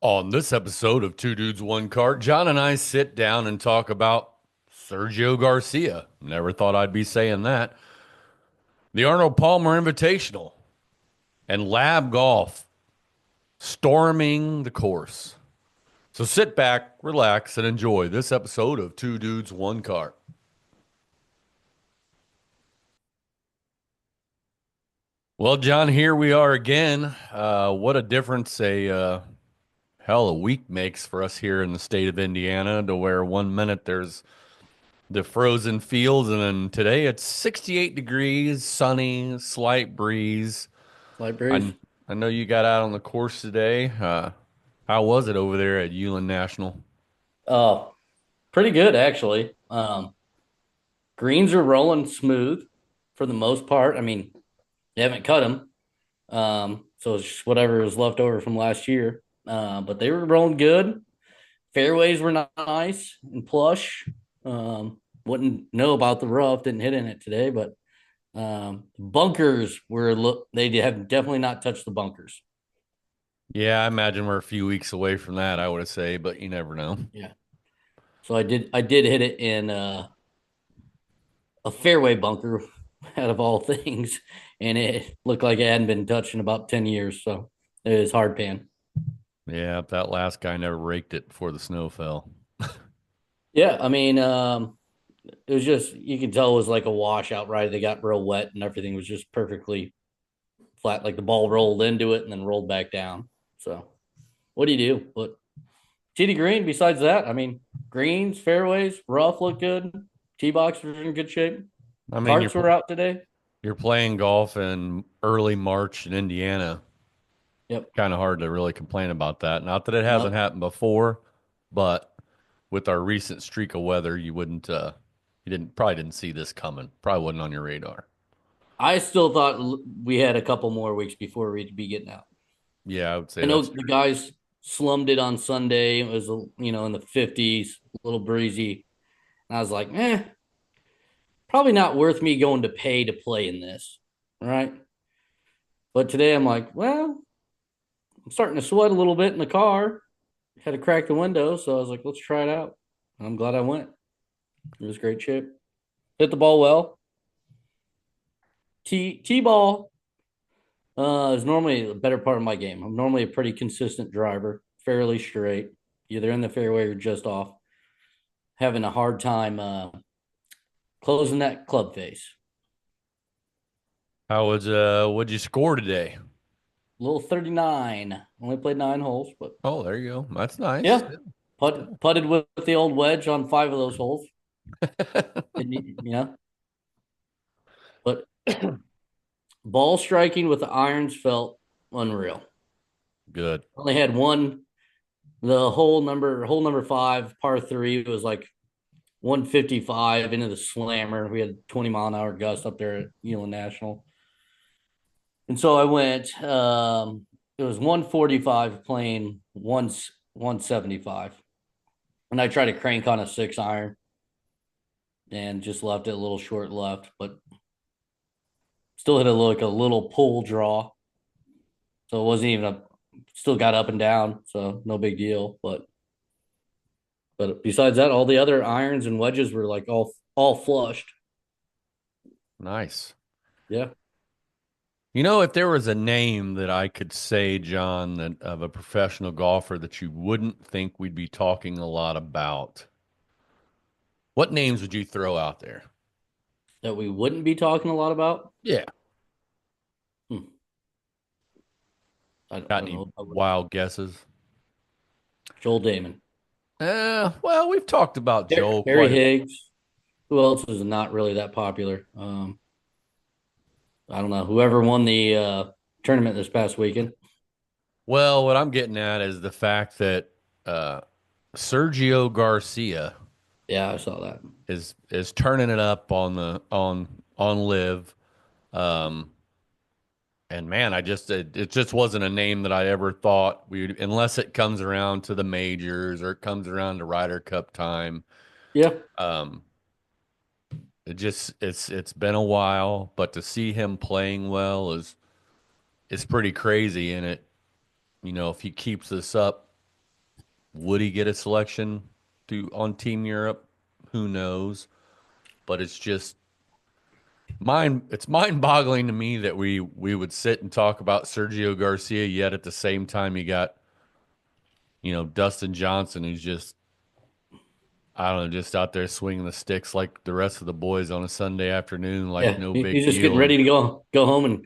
On this episode of Two Dudes, One Cart, John and I sit down and talk about Sergio Garcia. Never thought I'd be saying that. The Arnold Palmer Invitational and lab golf storming the course. So sit back, relax, and enjoy this episode of Two Dudes, One Cart. Well, John, here we are again. What a difference a week makes for us here in the state of Indiana, to where 1 minute there's the frozen fields, and then today it's 68 degrees, sunny, slight breeze. Light breeze. I I know you got out on the course today. How was it over there at Uland National? Oh, pretty good actually. Greens are rolling smooth for the most part. I mean, they haven't cut them, so it's just whatever was left over from last year. But they were rolling good. Fairways were nice and plush. Wouldn't know about the rough. Didn't hit in it today, but bunkers were they have definitely not touched the bunkers. Yeah, I imagine we're a few weeks away from that, I would say, but you never know. Yeah. So I did hit it in a fairway bunker out of all things, and it looked like it hadn't been touched in about 10 years. So it was hard pan. Yeah, that last guy never raked it before the snow fell. Yeah, I mean, it was just you could tell it was like a washout, right? They got real wet and everything was just perfectly flat, like the ball rolled into it and then rolled back down. So what do you do? But TD Green, besides that, I mean, greens, fairways, rough looked good. Tee box was in good shape. I mean, Carts were out today. you're playing golf in early March in Indiana. Yep. Kind of hard to really complain about that. Not that it hasn't No, happened before, but with our recent streak of weather, you didn't probably didn't see this coming. Probably wasn't on your radar. I still thought we had a couple more weeks before we'd be getting out. Yeah, I would say I know that's the true. guys slummed it on Sunday. It was in the 50s, a little breezy. And I was like, probably not worth me going to pay to play in this. Right. But today I'm like, well, I'm starting to sweat a little bit in the car. Had to crack the window. So I was like, let's try it out. And I'm glad I went. It was great chip. Hit the ball well. T ball is normally a better part of my game. I'm normally a pretty consistent driver, fairly straight, either in the fairway or just off. Having a hard time closing that club face. What'd you score today? Little 39. Only played 9 holes, but Oh, there you go. That's nice. yeah, putted with the old wedge on 5 of those holes. And, but ball striking with the irons felt unreal. Good. Only had one. The hole number five, par three, was like 155 into the slammer. We had 20-mile-an-hour gust up there at Uland National. And so I went, it was 145 playing 175. And I tried to crank on a 6 iron and just left it a little short left, but still hit it like a little pull draw. So it wasn't even still got up and down. So no big deal. But besides that, all the other irons and wedges were like all flushed. Nice. Yeah. You know, if there was a name that I could say, John, that of a professional golfer that you wouldn't think we'd be talking a lot about, what names would you throw out there? That we wouldn't be talking a lot about. Yeah. Hmm. I Got don't any know. wild guesses? Joel Damon. Well, we've talked about Joel Harry quite a bit. Higgs. Who else is not really that popular? I don't know. Whoever won the tournament this past weekend. Well, what I'm getting at is the fact that uh, Sergio Garcia Yeah, I saw that. is turning it up on on live. Um, and man, it just wasn't a name that I ever thought we would, unless it comes around to the majors or it comes around to Ryder Cup time. Yeah, Um, it's been a while, but to see him playing well is pretty crazy. And if he keeps this up, Would he get a selection to on Team Europe? Who knows? But it's mind-boggling to me that we would sit and talk about Sergio Garcia, yet at the same time you got, Dustin Johnson, who's just, I don't know, just out there swinging the sticks like the rest of the boys on a Sunday afternoon, like Yeah, no big he's just getting deal. And ready to go home and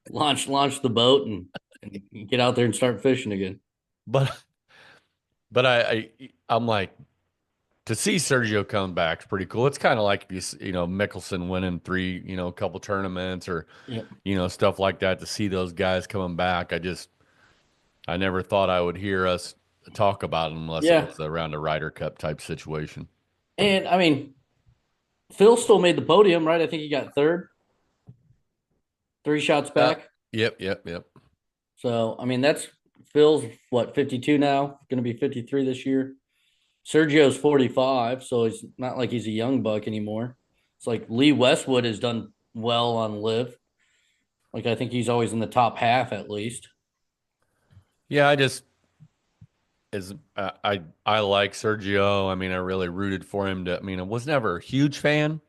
launch the boat and get out there and start fishing again. but but I'm like, to see Sergio come back is pretty cool. It's kind of like if Mickelson winning three, a couple tournaments or Yeah, stuff like that. To see those guys coming back, I never thought I would hear us talk about it unless it yeah, was around a Ryder Cup type situation. and I mean, Phil still made the podium, right? I think he got third, 3 shots Uh, back. yep, yep, yep. So I mean, that's Phil's what 52 now, going to be 53 this year. Sergio's 45, so it's not like he's a young buck anymore. It's like Lee Westwood has done well on live. Like I think he's always in the top half at least. Yeah, I just as I like Sergio. I mean, I really rooted for him to. I mean, I was never a huge fan,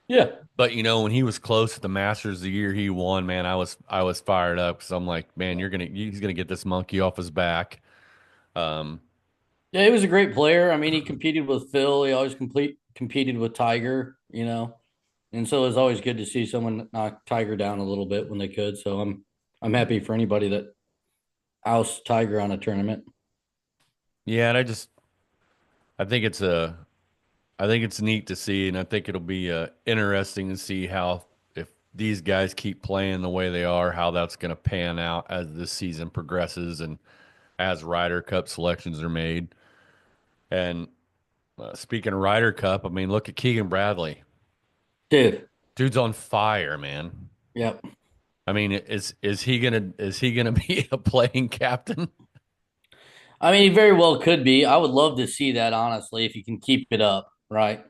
Yeah. but when he was close at the Masters the year he won, man, I was fired up because I'm like, man, he's gonna get this monkey off his back. Um, Yeah, he was a great player. I mean, he competed with Phil. He always competed with Tiger, and so it's always good to see someone knock Tiger down a little bit when they could. So I'm happy for anybody that ousts Tiger on a tournament. yeah, and I think I think it's neat to see, and I think it'll be interesting to see how if these guys keep playing the way they are, how that's going to pan out as this season progresses and as Ryder Cup selections are made. And speaking of Ryder Cup, I mean, look at Keegan Bradley. Dude, Dude's on fire, man. yep. I mean, is he gonna be a playing captain? I mean, he very well could be. I would love to see that, honestly, if he can keep it up, right?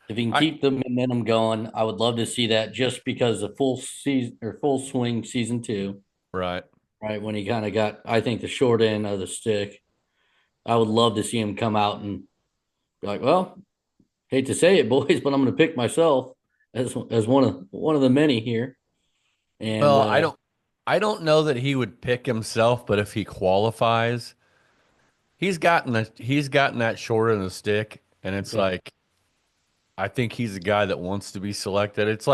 If he can I keep the momentum going, I would love to see that just because of full season or full swing season two, right. right? When he kind of got, I think, the short end of the stick. I would love to see him come out and be like, well, hate to say it, boys, but I'm going to pick myself as one of the many here. And Well, I don't know that he would pick himself, but if he qualifies, he's gotten that short in the stick, and it's yeah, like I think he's a guy that wants to be selected. It's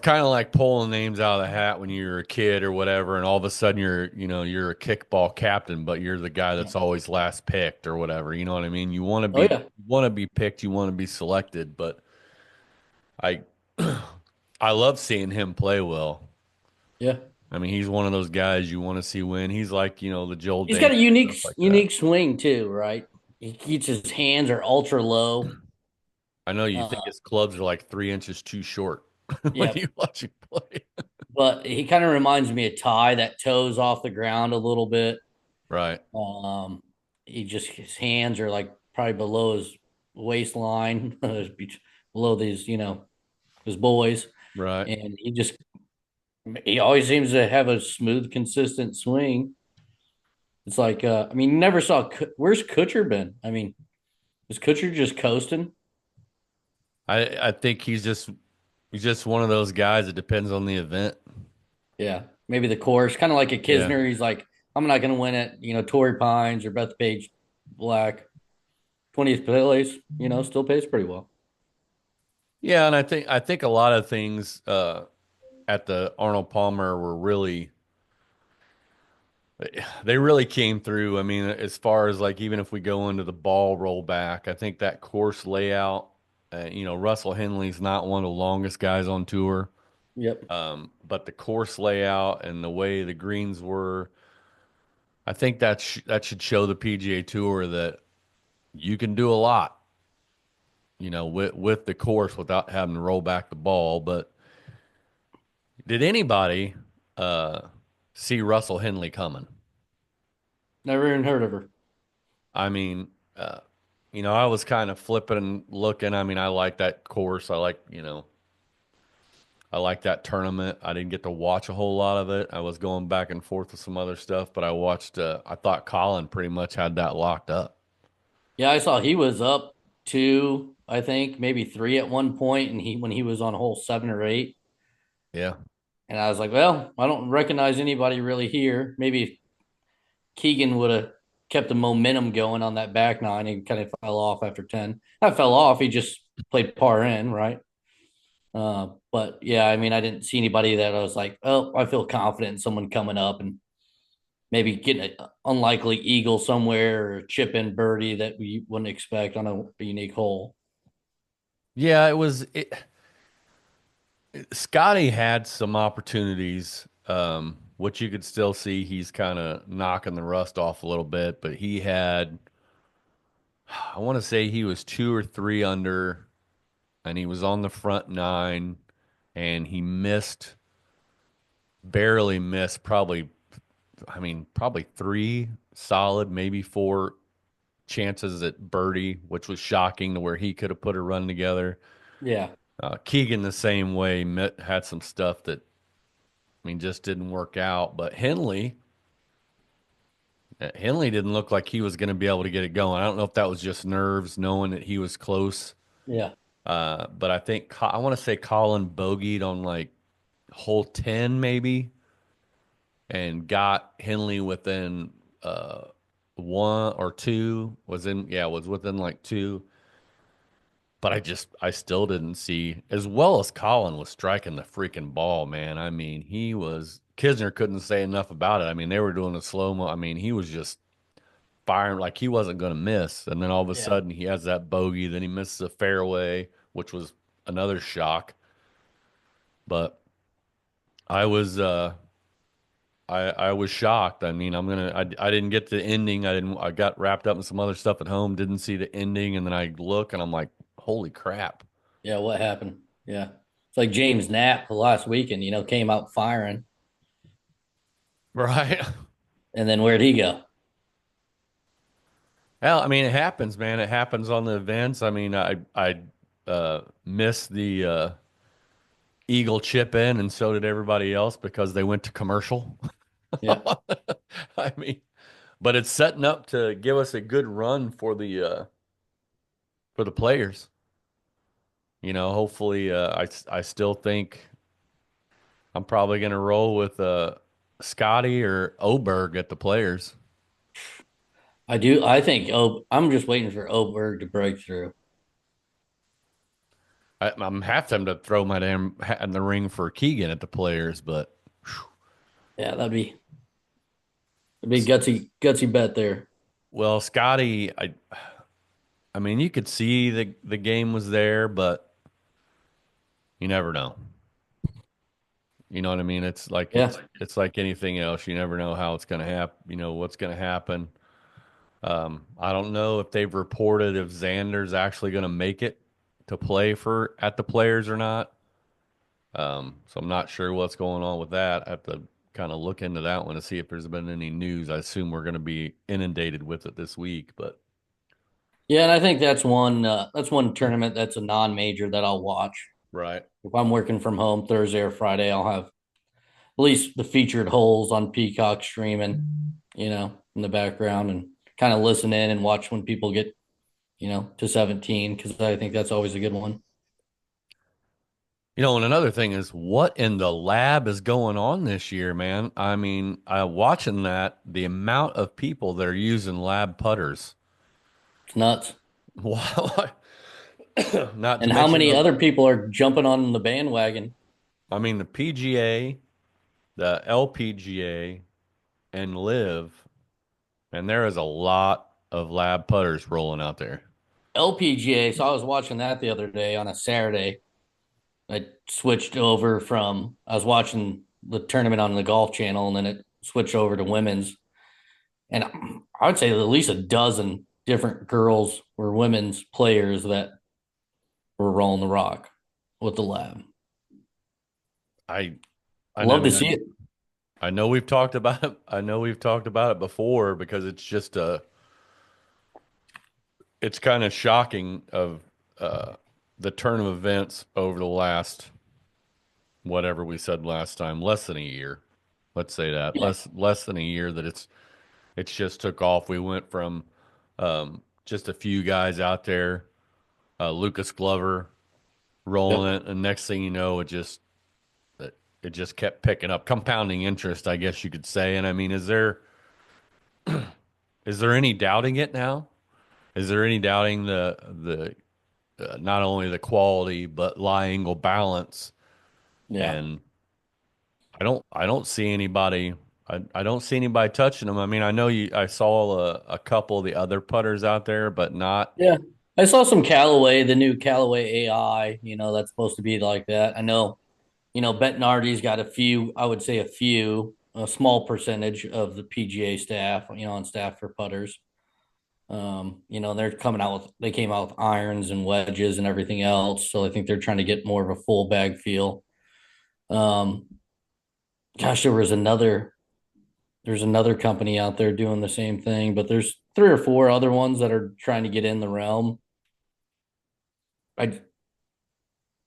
kind of like pulling names out of the hat when you're a kid or whatever, and all of a sudden you're a kickball captain, but you're the guy yeah, that's always last picked or whatever. You know what I mean? oh yeah, You want to be picked, you want to be selected, but I I love seeing him play well. yeah. I mean, he's one of those guys you want to see win. He's like, the Joel He's got a Dahmen unique stuff like that. unique swing too, right? He keeps his hands are ultra low. I know you think Uh, his clubs are like 3 inches too short when yeah, you watch him play. but he kind of reminds me of Ty that toes off the ground a little bit. Right, Um, he just his hands are like probably below his waistline, below these, his boys, right. and he always seems to have a smooth, consistent swing. It's like, I mean, you never saw where's Kutcher been? I mean, is Kutcher just coasting? I think he's just one of those guys. It depends on the event. Yeah, maybe the course, kind of like a Yeah. Kisner. He's like, I'm not going to win it. Torrey Pines or Bethpage Black, 20th place. Still pays pretty well. Yeah, and I think a lot of things at the Arnold Palmer were really they really came through. I mean, as far as like even if we go into the ball rollback, I think that course layout, Russell Henley's not one of the longest guys on tour. Yep. But the course layout and the way the greens were, I think that should show the PGA Tour that you can do a lot, with the course without having to roll back the ball. But did anybody uh, see Russell Henley coming? Never even heard of her. I mean, I was kind of flipping and looking. I mean, I like that course. I like, I like that tournament. I didn't get to watch a whole lot of it. I was going back and forth with some other stuff, but I watched. I thought Colin pretty much had that locked up. Yeah, I saw he was up two, I think, maybe three at one point, and he when he was on hole seven or eight. Yeah. And I was like, well, I don't recognize anybody really here. Maybe Keegan would have kept the momentum going on that back nine. He kind of fell off after 10. Not fell off, he just played par in, right? But yeah, I mean, I didn't see anybody that I was like, oh, I feel confident in someone coming up and maybe getting an unlikely eagle somewhere or chip in birdie that we wouldn't expect on a unique hole. Yeah, Scotty had some opportunities, which you could still see he's kind of knocking the rust off a little bit, but he had, I want to say he was two or three under, and he was on the front nine, and he missed, barely missed, probably, I mean, probably three solid, maybe four chances at birdie, which was shocking to where he could have put a run together. Yeah, Keegan the same way had some stuff that I mean just didn't work out. But Henley didn't look like he was going to be able to get it going. I don't know if that was just nerves, knowing that he was close. yeah, But I think I want to say Colin bogeyed on like hole 10 maybe, and got Henley within one or two. Was within like two. But I still didn't see as well as Colin was striking the freaking ball, man. I mean, Kisner couldn't say enough about it. I mean, they were doing a slow mo. I mean, he was just firing like he wasn't going to miss. And then all of a yeah. sudden he has that bogey, then he misses a fairway, which was another shock. But I was I was shocked. I mean, I didn't get the ending. I got wrapped up in some other stuff at home, didn't see the ending, and then I look and I'm like, holy crap. Yeah, what happened? Yeah. It's like James Knapp the last weekend, came out firing. Right? And then where'd he go? Well, I mean, it happens, man. It happens on the events. I mean, I missed the Eagle chip in, and so did everybody else because they went to commercial. Yeah. I mean, but it's setting up to give us a good run for the players. Hopefully, I still think I'm probably going to roll with Scotty or Oberg at the players. I do. I think, I'm just waiting for Oberg to break through. I'm half tempted to throw my damn hat in the ring for Keegan at the players, but. Yeah, that'd be gutsy, gutsy bet there. Well, Scotty, I mean, you could see the game was there, but you never know. You know what I mean? It's like Yeah. it's like anything else. You never know how it's going to happen. You know what's going to happen. I don't know if they've reported if Xander's actually going to make it to play for at the players or not. So I'm not sure what's going on with that. I have to kind of look into that one to see if there's been any news. I assume we're going to be inundated with it this week, but Yeah, and I think that's one tournament that's a non-major that I'll watch. right. If I'm working from home Thursday or Friday, I'll have at least the featured holes on Peacock streaming, in the background and kind of listen in and watch when people get, to 17 because I think that's always a good one. And another thing is what in the lab is going on this year, man? I mean, watching that, the amount of people that are using lab putters. It's nuts. Wow. Not to And how mention many other people are jumping on the bandwagon? I mean, the PGA, the LPGA, and Live, and there is a lot of lab putters rolling out there. LPGA. So I was watching that the other day on a Saturday. I switched over from I was watching the tournament on the Golf Channel, and then it switched over to women's. And I would say at least a dozen different girls were women's players that were rolling the rock with the lab. I I Love to mean, see it. I know we've talked about it. I know we've talked about it before because it's kind of shocking of uh, the turn of events over the last whatever we said last time, less than a year. Let's say that Yeah. less than a year that it's just took off. We went from just a few guys out there, Lucas Glover Yep. rolling it, and next thing you know, it just kept picking up, compounding interest, I guess you could say. And I mean, is there any doubting it now? Is there any doubting the not only the quality but lie angle balance? Yeah. And I don't see anybody. I don't see anybody touching them. I mean, I saw a couple of the other putters out there, but not. Yeah. I saw some Callaway, the new Callaway AI, that's supposed to be like that. I know, Bettinardi's got a few, I would say a small percentage of the PGA staff, on staff for putters. They're they came out with irons and wedges and everything else. So I think they're trying to get more of a full bag feel. Um, Gosh, there's another company out there doing the same thing, but there's three or four other ones that are trying to get in the realm. I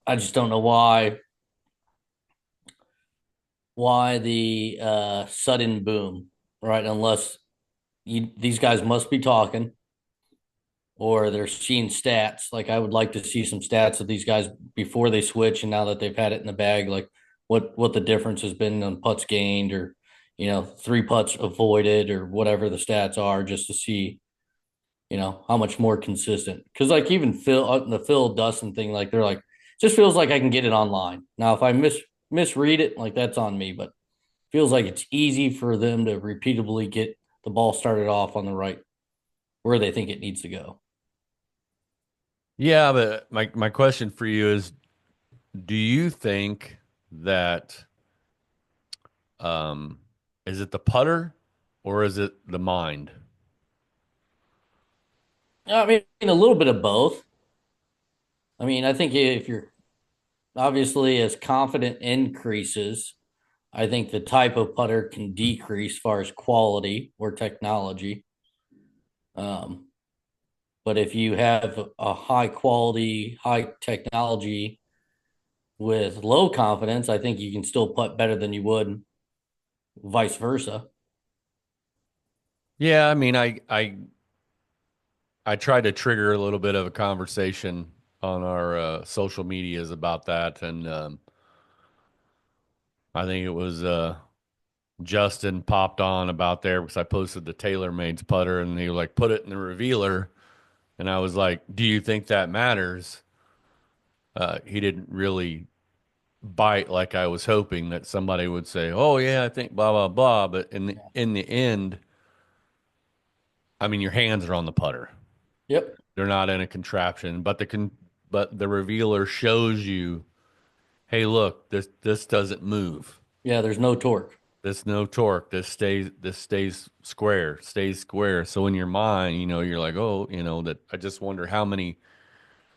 I just don't know why the sudden boom, right? Unless these guys must be talking or they're seeing stats. Like I would like to see some stats of these guys before they switch and now that they've had it in the bag, like what the difference has been on putts gained or three putts avoided or whatever the stats are, just to see how much more consistent. Because like even the Phil Dustin thing, like they're like just feels like I can get it online now. If I misread it, like that's on me, but feels like it's easy for them to repeatedly get the ball started off on the right where they think it needs to go. Yeah, but my question for you is, do you think that um, is it the putter or is it the mind? I mean, a little bit of both. I mean, I think if you're obviously as confident increases, I think the type of putter can decrease as far as quality or technology. Um, but if you have a high quality, high technology with low confidence, I think you can still putt better than you would vice versa. Yeah, I mean, I tried to trigger a little bit of a conversation on our social medias about that, and I think it was Justin popped on about there because I posted the TaylorMade's putter, and he was like, "Put it in the revealer," and I was like, "Do you think that matters?" He didn't really bite like I was hoping that somebody would say, "Oh yeah, I think blah blah blah," but in the end, I mean, your hands are on the putter. Yep. They're not in a contraption, but the revealer shows you, hey, look, this doesn't move. Yeah, there's no torque. This no torque. This stays square. So in your mind, you're like, oh, that I just wonder how many.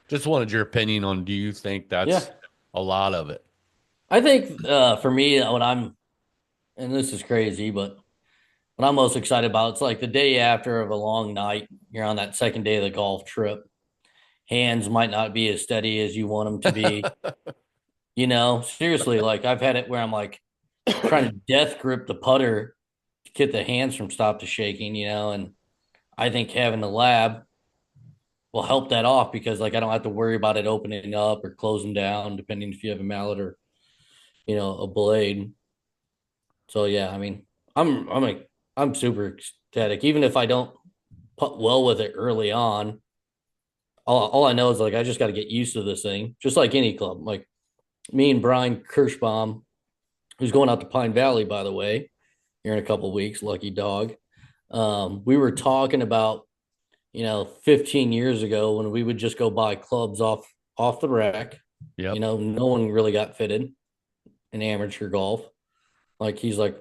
Just wanted your opinion on. Do you think Yeah. that's a lot of it? I think for me, and this is crazy, but what I'm most excited about, it's like the day after of a long night, you're on that second day of the golf trip. Hands might not be as steady as you want them to be. Seriously, like I've had it where I'm like trying to death grip the putter to get the hands from stop to shaking, and I think having the lab will help that off because like I don't have to worry about it opening up or closing down, depending if you have a mallet or a blade. So yeah, I mean, I'm super ecstatic. Even if I don't putt well with it early on, all I know is like I just got to get used to this thing, just like any club. Like me and Brian Kirschbaum, who's going out to Pine Valley, by the way, here in a couple of weeks. Lucky dog. We were talking about 15 years ago when we would just go buy clubs off the rack. Yep. No one really got fitted in amateur golf. Like he's like,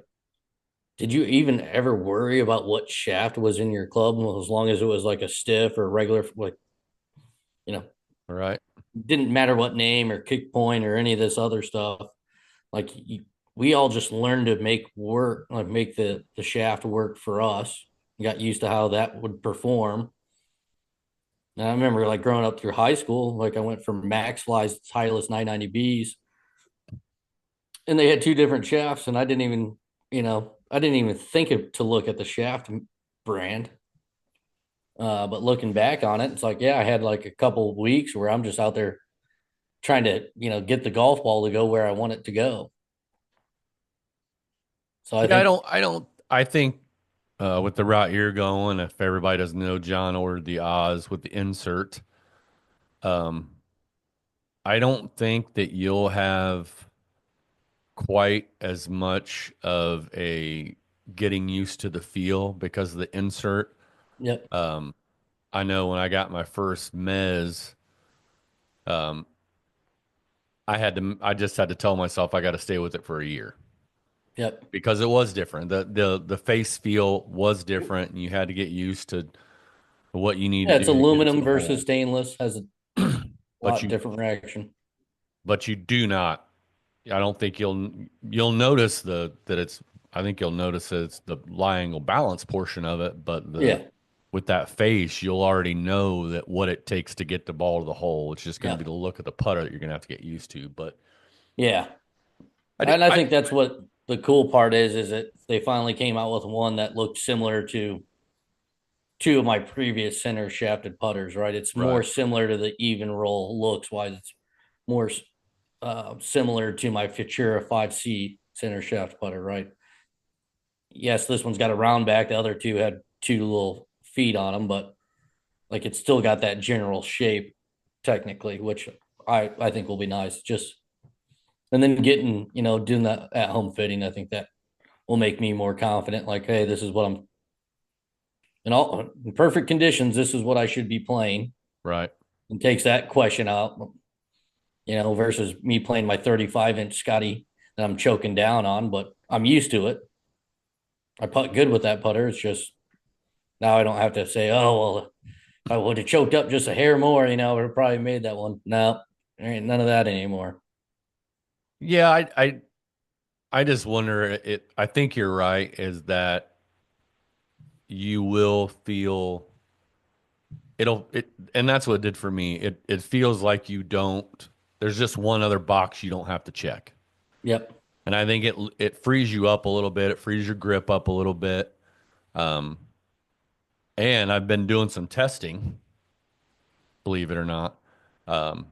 did you even ever worry about what shaft was in your club as long as it was like a stiff or regular, like, you know, All right. didn't matter what name or kick point or any of this other stuff. Like we all just learned to make the shaft work for us. Got used to how that would perform. And I remember like growing up through high school, like I went from max flies to Titleist 990Bs and they had two different shafts, and I didn't even think to look at the shaft brand. But looking back on it, it's like, yeah, I had like a couple of weeks where I'm just out there trying to, get the golf ball to go where I want it to go. So I Yeah, think, I think with the route you're going, if everybody doesn't know, John ordered the Oz with the insert. Um, I don't think that you'll have quite as much of a getting used to the feel because of the insert. yep, Um, I know when I got my first Mez, um, I just had to tell myself I got to stay with it for a year yep. because it was different. The face feel was different, and you had to get used to what you need to Yeah, it's do to get it to aluminum the versus hole. stainless has a But lot different reaction. you do not. I don't think you'll notice the that it's. I think you'll notice that it's the lie angle balance portion of it, but the Yeah, with that face, you'll already know that what it takes to get the ball to the hole. It's just going to be yeah, the look of the putter that you're going to have to get used to. But yeah. I did. And I think that's what the cool part is that they finally came out with one that looked similar to two of my previous center shafted putters, right? It's more Right. similar to the even roll looks wise. It's more similar to my Futura 5C center shaft putter, right? Yes, this one's got a round back. The other two had two little feet on them, but like it's still got that general shape technically, which I think will be nice. Just and then getting doing that at home fitting, I think that will make me more confident. Like, hey, this is what I'm in perfect conditions. This is what I should be playing, Right. and takes that question out. Versus me playing my 35-inch Scotty that I'm choking down on, but I'm used to it. I putt good with that putter. It's just now I don't have to say, oh well, if I would have choked up just a hair more, I would have probably made that one. No, there ain't none of that anymore. Yeah. I just wonder. I think you're right. Is that you will feel and that's what it did for me. It feels like you don't. There's just one other box you don't have to check. Yep. And I think it frees you up a little bit. It frees your grip up a little bit. Um, and I've been doing some testing, believe it or not, um,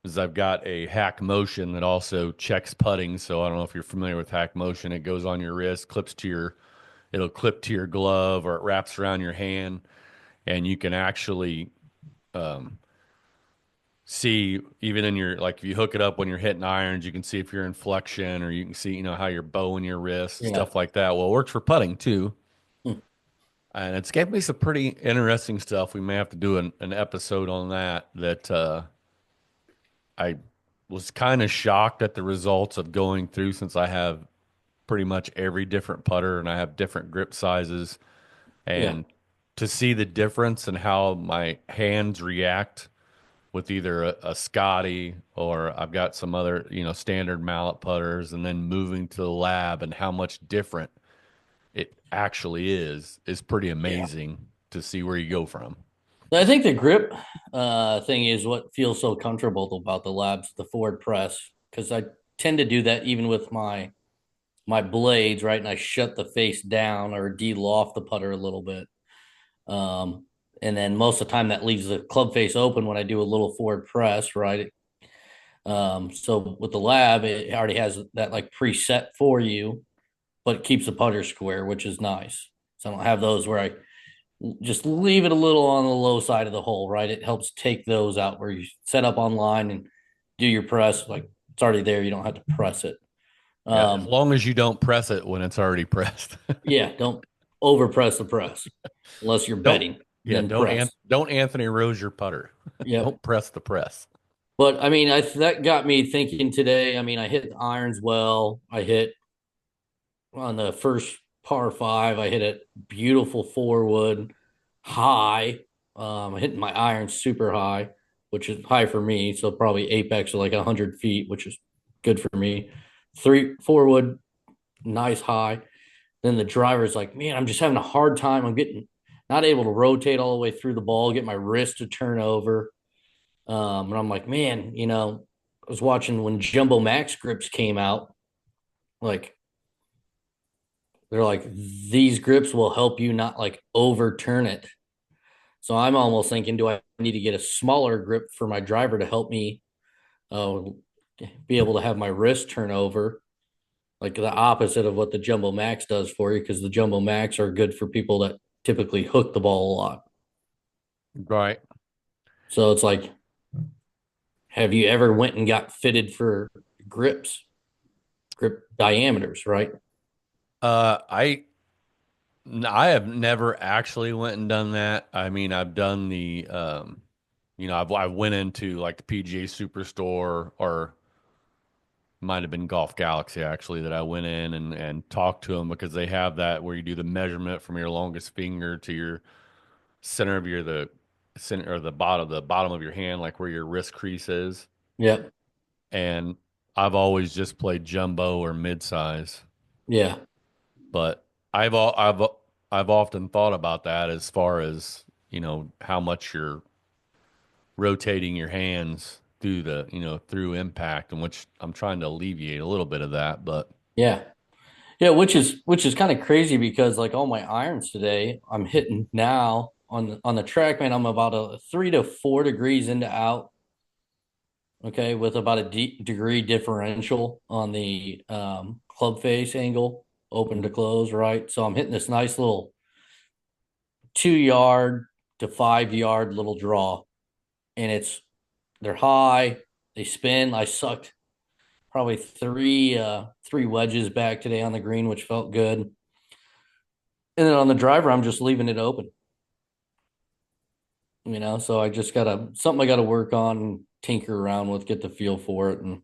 is I've got a hack motion that also checks putting. So I don't know if you're familiar with hack motion. It goes on your wrist, it'll clip to your glove, or it wraps around your hand, and you can actually um, see even in your like if you hook it up when you're hitting irons, you can see if you're in flexion, or you can see how you're bowing your wrist, Yeah. stuff like that. Well, it works for putting too. Hmm. And it's gave me some pretty interesting stuff. We may have to do an episode on that I was kind of shocked at the results of going through, since I have pretty much every different putter and I have different grip sizes, Yeah. and to see the difference in how my hands react with either a Scotty, or I've got some other, standard mallet putters, and then moving to the lab, and how much different it actually is pretty Yeah. amazing to see where you go from. I think the grip thing is what feels so comfortable about the labs, the forward press, because I tend to do that even with my blades, right? And I shut the face down or de-loft the putter a little bit. Um, and then most of the time that leaves the club face open when I do a little forward press, right? So with the lab, it already has that like preset for you, but it keeps the putter square, which is nice. So I don't have those where I just leave it a little on the low side of the hole, right? It helps take those out where you set up online and do your press. Like it's already there. You don't have to press it. Yeah, as Um, long as you don't press it when it's already pressed. yeah, don't over press the press unless you're Don't betting, yeah, then press. don't Anthony Rose your putter. Yep. Don't press the press. But I mean, that got me thinking today. I mean, I hit the irons well. I hit on the first par five. I hit a beautiful forward high. I hit my irons super high, which is high for me. So probably apex of like 100 feet, which is good for me. Three forward, nice high. Then the driver's like, man, I'm just having a hard time. I'm getting not able to rotate all the way through the ball, get my wrist to turn over. And I'm like, man, was watching when Jumbo Max grips came out. Like they're like these grips will help you not like overturn it. So I'm almost thinking, do I need to get a smaller grip for my driver to help me uh, be able to have my wrist turn over, like the opposite of what the Jumbo Max does for you, because the Jumbo Max are good for people that typically hook the ball a lot. Right. So it's like, have you ever went and got fitted for grips, grip diameters, right? Uh, I I have never actually went and done that. I mean, I've done the I went into like the PGA Superstore or might have been Golf Galaxy actually that I went in and talked to them because they have that where you do the measurement from your longest finger to your center of your the center or the bottom of your hand, like where your wrist crease is. Yep. And I've always just played jumbo or mid size, Yeah. but I've often thought about that as far as how much you're rotating your hands through through impact, and which I'm trying to alleviate a little bit of that, but Yeah. Yeah, which is kind of crazy because like all my irons today, I'm hitting now on the track, man. I'm about a 3 to 4 degrees into out. Okay, with about a degree differential on the club face angle, open to close, right? So I'm hitting this nice little 2 yard to 5 yard little draw, and they're high, they spin. I sucked probably three wedges back today on the green, which felt good. And then on the driver, I'm just leaving it open, So I just gotta something I gotta work on and tinker around with, get the feel for it, and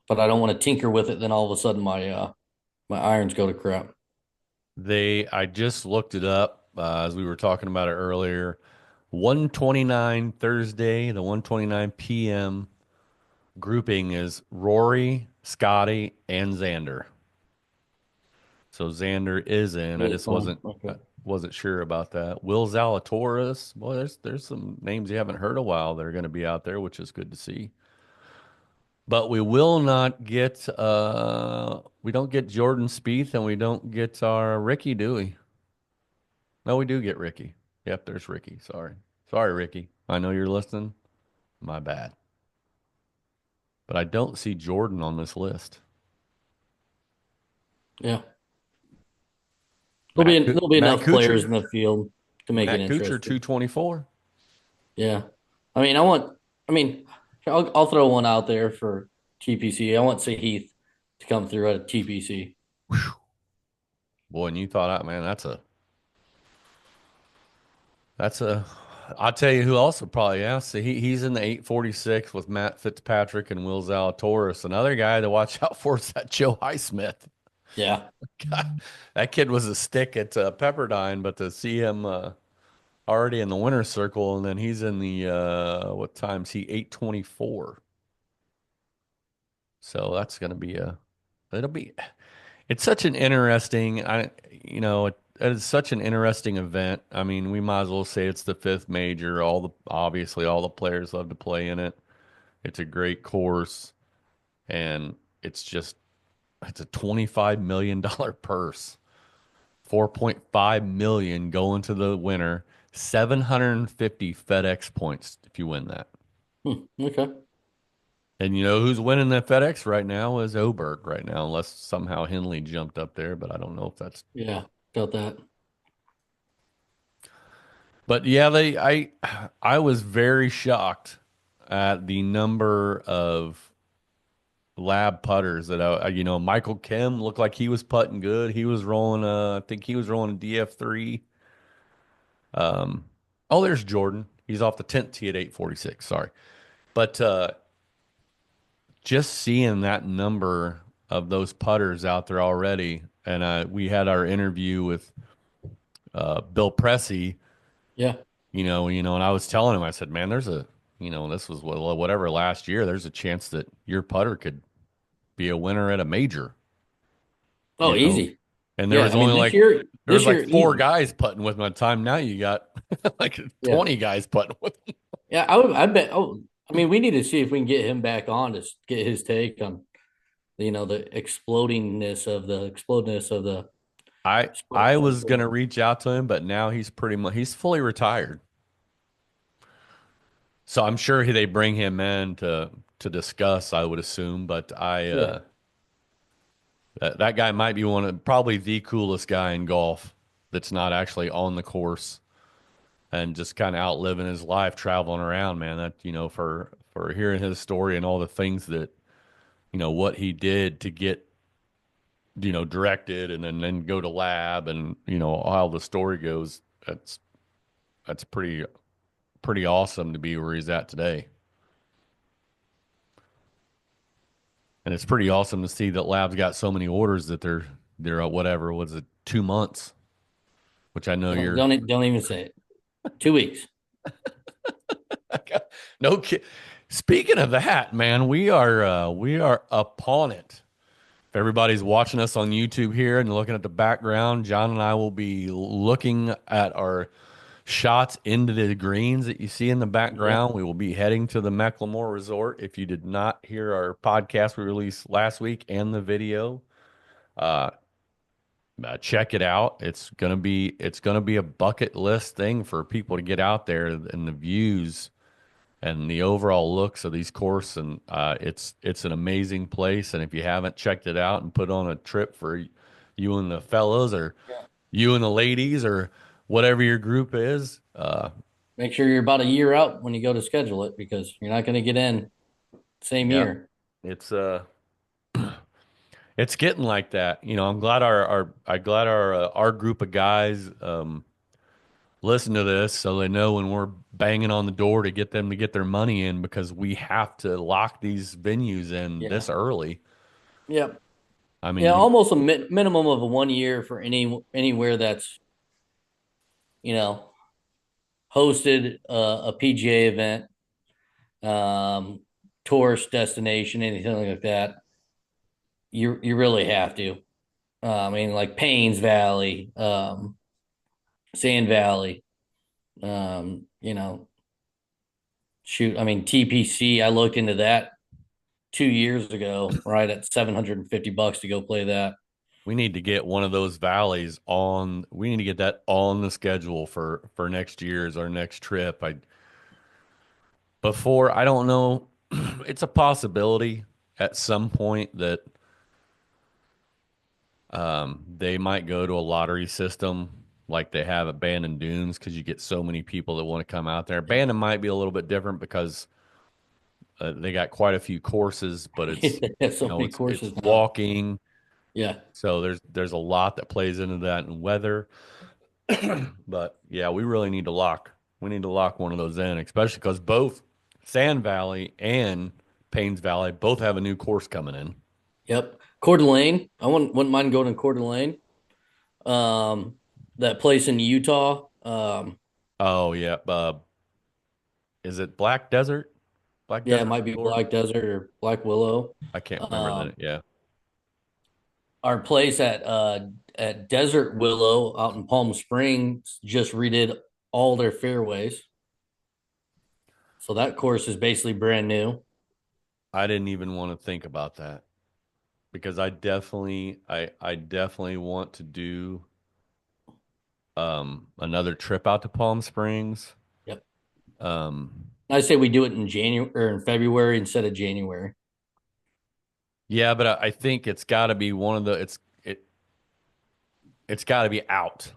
but I don't want to tinker with it. Then all of a sudden my irons go to crap. I just looked it up as we were talking about it earlier. 129 Thursday, the 129 p.m. grouping is Rory, Scotty, and Xander. So Xander is in. I Really just fun. Okay. wasn't sure about that. Will Zalatoris, boy, there's some names you haven't heard a while that are going to be out there, which is good to see. But we will not get we don't get Jordan Spieth and we don't get our Ricky, do we? No, we do get Ricky. Yep, there's Ricky. Sorry. Sorry, Ricky. I know you're listening. My bad. But I don't see Jordan on this list. Yeah. There'll be Matt enough players Kuchar. in the field to make it Matt Kuchar interesting. 224. Yeah. I mean, I want. I mean, I'll throw one out there for TPC. I want Sahith to come through at a TPC. Boy, and you thought out, man, that's a I'll tell you who also probably asked. So he's in the 846 with Matt Fitzpatrick and Will Zalatoris. Another guy to watch out for is that Joe Highsmith. Yeah. God, that kid was a stick at Pepperdine, but to see him already in the winner's circle, and then he's in the what time's he 824. So that's going to be it'll be it's such an interesting it's such an interesting event. I mean, we might as well say it's the fifth major. Obviously all the players love to play in it. It's a great course, and it's a $25 million purse. 4.5 million going to the winner. 750 FedEx points if you win that. Okay. And you know who's winning the FedEx right now is Oberg right now, unless somehow Henley jumped up there, but I don't know if that's. Yeah. Got that. But yeah, I was very shocked at the number of lab putters that Michael Kim looked like he was putting good. He was rolling I think he was rolling a DF3. Oh, there's Jordan. He's off the 10th tee at 846. Sorry. But just seeing that number of those putters out there already, and we had our interview with Bill Pressey, Yeah. and I was telling him, I said, man, this was whatever last year, there's a chance that your putter could be a winner at a major, Oh, you know, easy. and Yeah. I mean, there was this like year, four easy. guys putting with my time. Now you got like Yeah. 20 guys putting with. Yeah. I bet. Oh, I mean, we need to see if we can get him back on to get his take on the explodiness of the sport. I was gonna reach out to him, but now he's pretty much he's fully retired. So I'm sure they bring him in to discuss, I would assume, but Yeah, that guy might be one of probably the coolest guy in golf that's not actually on the course and just kind of out living his life traveling around, man. That, for hearing his story and all the things that, what he did to get, directed and then go to lab and, how the story goes, that's pretty awesome to be where he's at today. And it's pretty awesome to see that Lab's got so many orders that they're whatever was it 2 months, which I know you're don't even say it. 2 weeks. no kid. Speaking of that, man, we are upon it. If everybody's watching us on YouTube here and looking at the background, John and I will be looking at our shots into the greens that you see in the Yep. background. We will be heading to the Mecklemore Resort. If you did not hear our podcast we released last week and the video, uh, check it out. It's gonna be a bucket list thing for people to get out there and the views and the overall looks of these courses. And it's an amazing place. And if you haven't checked it out and put on a trip for you and the fellows or Yeah. you and the ladies or whatever your group is, Make sure you're about a year out when you go to schedule it because you're not going to get in same yeah, year. it's it's getting like that. I'm glad our group of guys listen to this so they know when we're banging on the door to get them to get their money in because we have to lock these venues in Yeah. this early. Yep. I mean, Yeah. Almost a minimum of a 1 year for anywhere that's you know hosted a PGA event, um, tourist destination, anything like that. You really have to. I mean, like Paynes Valley, Sand Valley. Um, you know, shoot. I mean, TPC. I looked into that 2 years ago, right at $750 to go play that. we need to get one of those valleys on. We need to get that on the schedule for next year's our next trip. I don't know. It's a possibility at some point that they might go to a lottery system like they have at Bandon Dunes because you get so many people that want to come out there. Yeah, Bandon might be a little bit different because they got quite a few courses, but it's they have so many it's courses now. walking, Yeah. so there's a lot that plays into that and weather. But yeah, we need to lock one of those in, especially because both Sand Valley and Paynes Valley both have a new course coming in. Yep. Coeur d'Alene. I wouldn't mind going to Coeur d'Alene. That place in Utah. Oh yeah, is it Black Desert? Black Yeah, it Desert might be Resort? Black Desert or Black Willow. I can't remember Um, that. Yeah, our place at Desert Willow out in Palm Springs just redid all their fairways. So that course is basically brand new. I didn't even want to think about that because I definitely want to do another trip out to Palm Springs. Yep. Um, I say we do it in January or in February instead of January. yeah, but I think it's got to be one of the it's got to be out.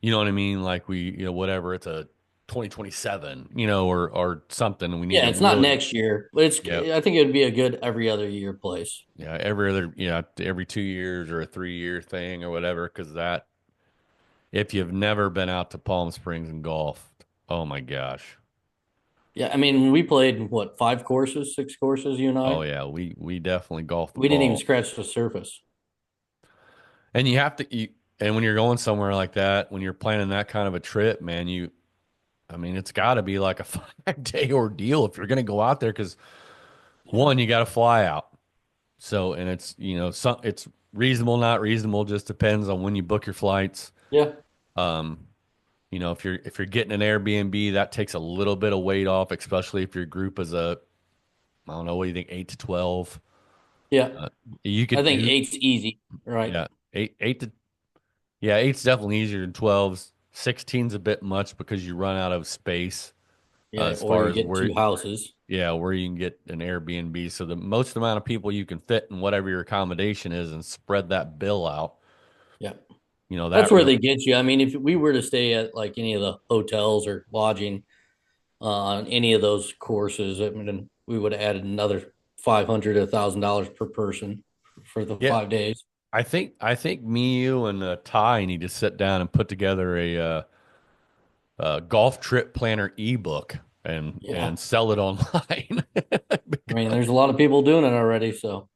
You know what I mean? Like whatever, it's a 2027, or something. And we need Yeah, to it's not really, next year, but it's. yeah, I think it would be a good every other year place. yeah, every 2 years or a 3 year thing or whatever. Because if you've never been out to Palm Springs and golfed, oh my gosh. Yeah, I mean, we played what 5 courses, 6 courses, you and Oh I. yeah, we definitely golfed the We didn't even ball. scratch the surface. And and when you're going somewhere like that, when you're planning that kind of a trip, man, I mean, it's got to be like a 5 day ordeal if you're going to go out there because one, you got to fly out. So, and it's reasonable, not reasonable, just depends on when you book your flights. Yeah, if you're getting an Airbnb, that takes a little bit of weight off, especially if your group is I don't know, what do you think, 8 to 12? Yeah. Uh, you I could think you eight's easy. Right. yeah, eight to yeah, eight's definitely easier than 12s. 16's a bit much because you run out of space Yeah. as Or far you as get where two houses. yeah, where you can get an Airbnb. So the most amount of people you can fit in whatever your accommodation is and spread that bill out. Yeah. That That's where really they get you. I mean, if we were to stay at like any of the hotels or lodging on any of those courses, I mean, we would have added another 500, $1,000 per person for the yeah. 5 days. I think me, you, and Ty need to sit down and put together a golf trip planner ebook Yeah. and sell it online. I mean, there's a lot of people doing it already. So,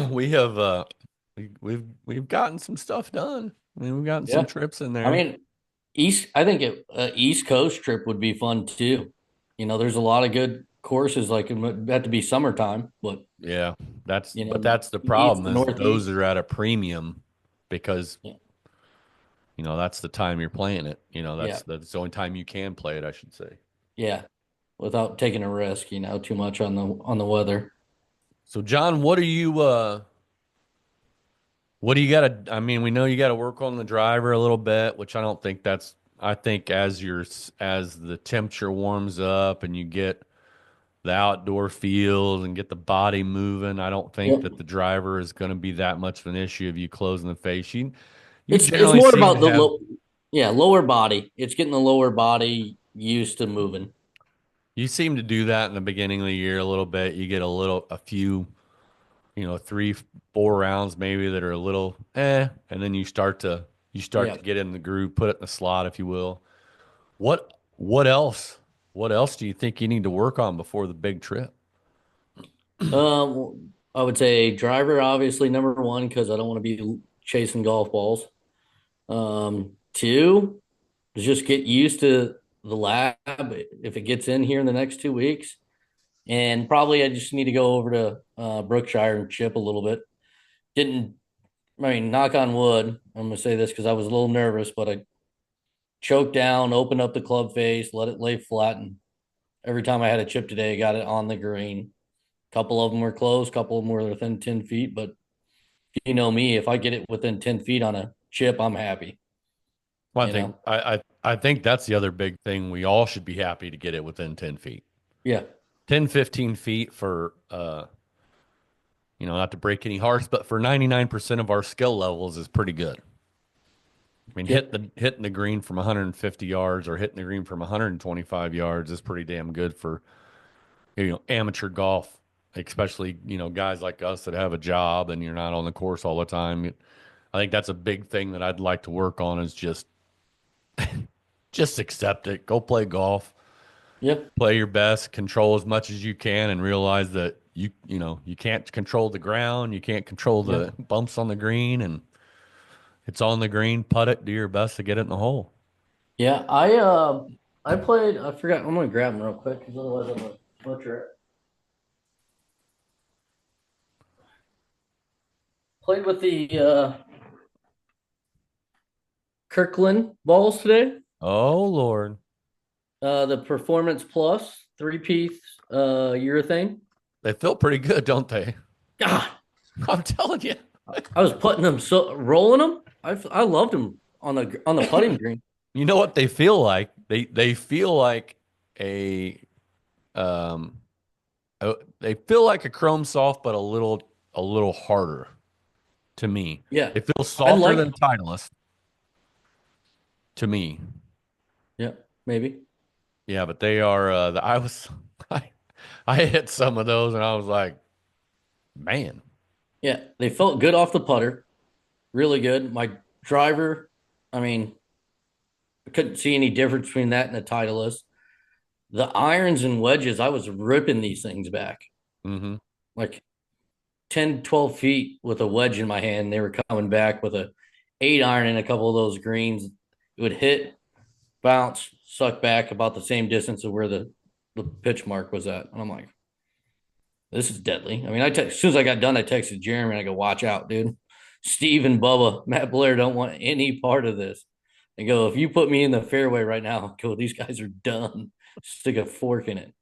We have we've gotten some stuff done. I mean, we've gotten some yeah. trips in I there. mean, I think East Coast trip would be fun too. There's a lot of good courses. Like it would have to be summertime, but Yeah, but you that's the east problem to is those northeast. are at a premium because Yeah. that's the time you're playing it. Yeah. That's the only time you can play it, I should say. Yeah. Without taking a risk, too much on the weather. So John, what do you got to I mean, we know you got to work on the driver a little bit, which I think as the temperature warms up and you get the outdoor feels and get the body moving, I don't think Yep. that the driver is going to be that much of an issue of you closing the face. You It's generally more seem about to the have lower body. It's getting the lower body used to moving. you seem to do that in the beginning of the year a little bit. You get a few, 3, 4 rounds maybe that are a little and then you start to Yeah. get in the groove, put it in the slot, if you will. What else? What else do you think you need to work on before the big trip? I would say driver obviously number one because I don't want to be chasing golf balls. Two is just get used to the lab if it gets in here in the next 2 weeks, and probably I just need to go over to Brookshire and chip a little bit. Didn't I mean knock on wood? I'm gonna say this because I was a little nervous, but I choked down, opened up the club face, let it lay flat, and every time I had a chip today, I got it on the green. A couple of them were close, a couple of them were within 10 feet, but you know me, if I get it within 10 feet on a chip, I'm happy, Well, I you think know? I think that's the other big thing. We all should be happy to get it within 10 feet. Yeah. 10, 15 feet for not to break any hearts, but for 99% of our skill levels is pretty good. I mean, Yep. hitting the green from 150 yards or hitting the green from 125 yards is pretty damn good for amateur golf, especially guys like us that have a job and you're not on the course all the time. I think that's a big thing that I'd like to work on is just accept it. Go play golf, Yep. play your best, control as much as you can, and realize that you can't control the ground, you can't control Yeah. the bumps on the green, and it's on the green. Putt it, do your best to get it in the hole. Yeah. I played, I forgot, I'm gonna grab them real quick because otherwise I'm gonna butcher it. Played with the Kirkland balls today. Oh Lord, The Performance Plus three-piece urethane. they feel pretty good, don't they? God, I'm telling you. I was putting them so rolling them. I loved them on the putting green. You know what they feel like? They feel like a um they feel like a Chrome Soft, but a little harder to me. Yeah, They feel I softer like. than Titleist to me. Yeah, maybe. Yeah, but they are. I was I, I hit some of those and I was like, man. Yeah, they felt good off the putter. Really good. My driver, I mean, I couldn't see any difference between that and the Titleist. The irons and wedges, I was ripping these things back Hmm. like 10, 12 feet with a wedge in my hand. They were coming back with a 8 iron and a couple of those greens. It would hit, bounce, suck back about the same distance of where the pitch mark was at. And I'm like, this is deadly. I mean, as soon as I got done, I texted Jeremy and I go, watch out, dude. Steve and Bubba, Matt Blair don't want any part of this. and go, if you put me in the fairway right now, go, these guys are done. Stick a fork in it.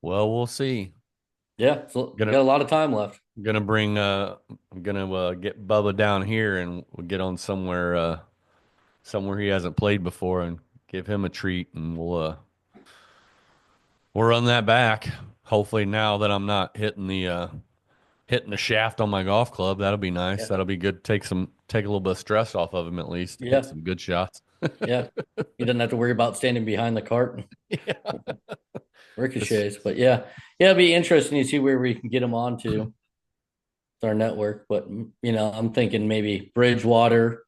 Well, we'll see. Yeah, so we Gonna got a lot of time left. gonna bring I'm gonna get Bubba down here and we'll get on somewhere he hasn't played before and give him a treat and we'll run that back. Hopefully now that I'm not hitting the shaft on my golf club, that'll be nice. Yeah, That'll be good. Take a little bit of stress off of him at least. Hit yeah, some good shots. yeah. You didn't have to worry about standing behind the cart and Yeah. Just ricochets. But yeah, yeah, it'd be interesting to see where we can get them onto with our network. But I'm thinking maybe Bridgewater.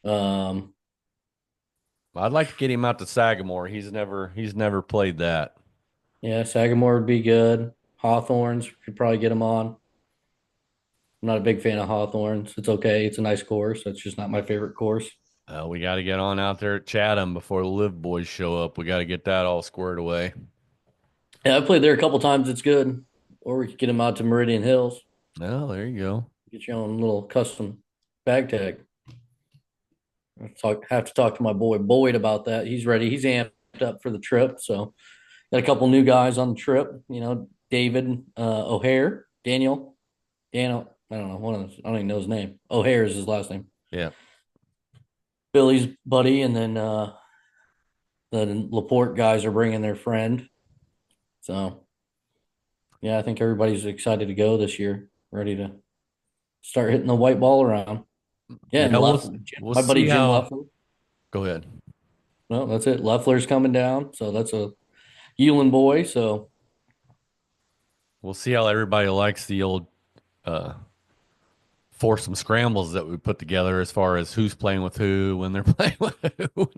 Um, I'd like to get him out to Sagamore. He's never played that. yeah, Sagamore would be good. Hawthorns, could probably get them on. I'm not a big fan of Hawthorns. It's okay. It's a nice course. That's just not my favorite course. We got to get on out there at Chatham before the Live boys show up. We got to get that all squared away. Yeah, I played there a couple times. It's good. Or we could get them out to Meridian Hills. Oh, there you go. Get your own little custom bag tag. Have to talk to my boy Boyd about that. He's ready. He's amped up for the trip. So got a couple new guys on the trip. David O'Hare, Daniel. I don't know one of those. I don't even know his name. O'Hare is his last name. Yeah. Billy's buddy, and then the Laporte guys are bringing their friend. So yeah, I think everybody's excited to go this year. Ready to start hitting the white ball around. Yeah, and Yeah, we'll My buddy see Jim how. Leffler. Go ahead. No, that's it. Leffler's coming down, so that's a Hewlin boy. So We'll see how everybody likes the old uh foursome scrambles that we put together as far as who's playing with who when they're playing with who.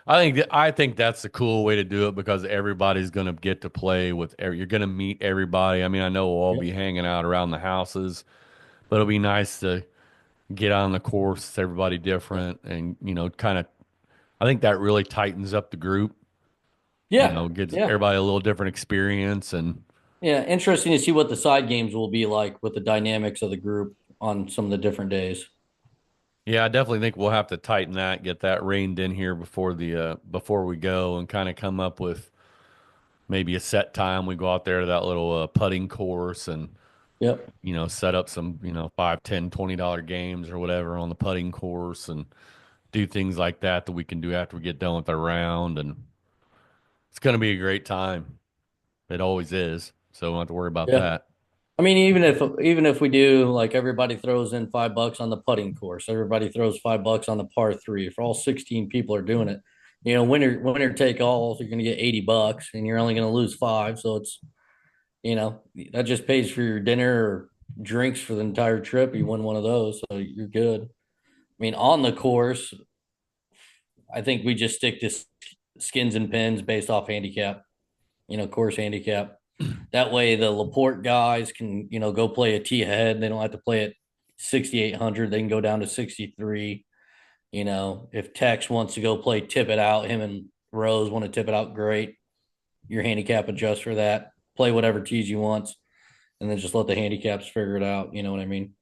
I think that's the cool way to do it because everybody's going to get to play with. You're going to meet everybody. I mean, I know we'll all yep, be hanging out around the houses, but it'll be nice to get on the course. It's everybody different, and kind of. I think that really tightens up the group. yeah, Gives yeah, everybody a little different experience, and yeah. Interesting to see what the side games will be like with the dynamics of the group on some of the different days. yeah, I definitely think we'll have to tighten that, get that reined in here before we go, and kind of come up with maybe a set time. We go out there to that little putting course and Yep. set up some, $5, $10, $20 games or whatever on the putting course and do things like that we can do after we get done with our round. And it's going to be a great time. It always is. So we don't have to worry about Yeah. that. I mean, even if we do, like, everybody throws in $5 on the putting course, everybody throws $5 on the par three. If all 16 people are doing it, winner take all, you're going to get $80, and you're only going to lose five. So that just pays for your dinner or drinks for the entire trip. You win one of those, so you're good. I mean, on the course, I think we just stick to skins and pins based off handicap. Course handicap. That way, the Laporte guys can, go play a tee ahead. They don't have to play at 6,800. They can go down to 63. If Tex wants to go play tip it out, him and Rose want to tip it out, great. Your handicap adjusts for that. Play whatever tees you want, and then just let the handicaps figure it out. You know what I mean?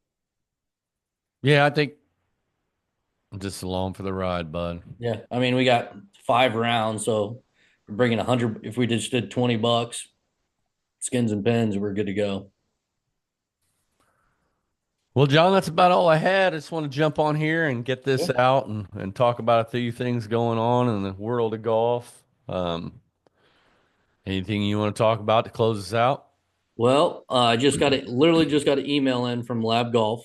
Yeah, I think I'm just along for the ride, bud. Yeah. I mean, we got 5 rounds, so we're bringing 100. If we just did $20, skins and pins, we're good to go. Well, John, that's about all I had. I just want to jump on here and get this Yeah. out and talk about a few things going on in the world of golf. Anything you want to talk about to close us out? Well, I literally just got an email in from Lab Golf.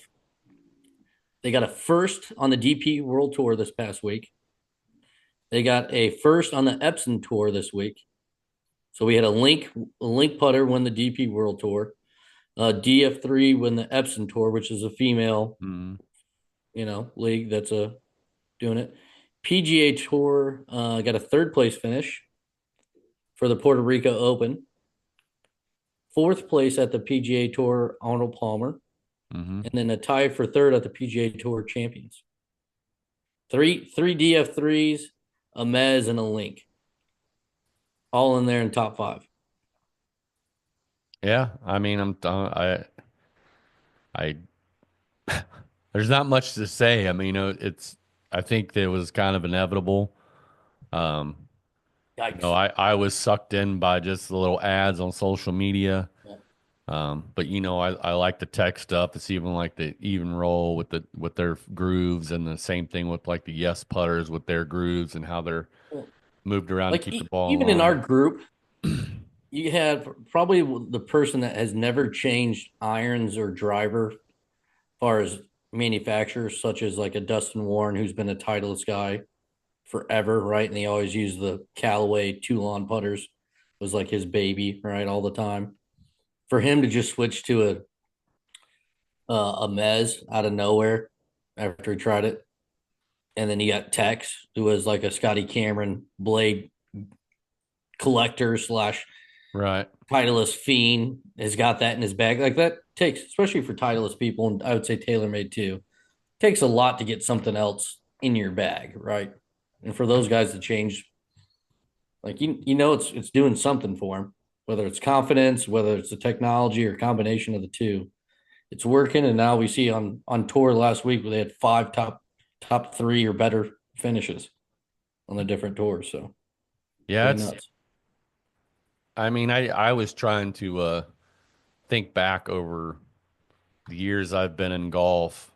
They got a first on the DP World Tour this past week. They got a first on the Epson Tour this week. So we had a link putter win the DP World Tour. DF3 win the Epson Tour, which is a female, Mm, league that's doing it. PGA Tour got a third place finish for the Puerto Rico Open. Fourth place at the PGA Tour, Arnold Palmer, hmm and then a tie for third at the PGA Tour Champions. Three DF3s, a Mez, and a Link, all in there in top five. Yeah, I mean, I There's not much to say. I mean, it's. I think that it was kind of inevitable. Um, Yikes. I was sucked in by just the little ads on social media. Yeah. But I like the tech stuff. It's even like the even roll with their grooves, and the same thing with like the yes putters with their grooves and how they're Well, moved around to like keep the ball in even in our line. group, you had probably the person that has never changed irons or driver, as far as manufacturers, such as like a Dustin Warren, who's been a Titleist guy forever, right? And he always used the Callaway Toulon putters, was like his baby, right, all the time. For him to just switch to a Mez out of nowhere after he tried it, and then you got Tex, who was like a Scotty Cameron blade collector slash Right. Titleist fiend, has got that in his bag. Like that takes, especially for Titleist people, and I would say TaylorMade too, takes a lot to get something else in your bag, right? And for those guys to change, like it's doing something for them, whether it's confidence, whether it's the technology or combination of the two. It's working, and now we see on tour last week where they had five top three or better finishes on the different tours. So Yeah, pretty it's. nuts. I mean, I was trying to think back over the years I've been in golf,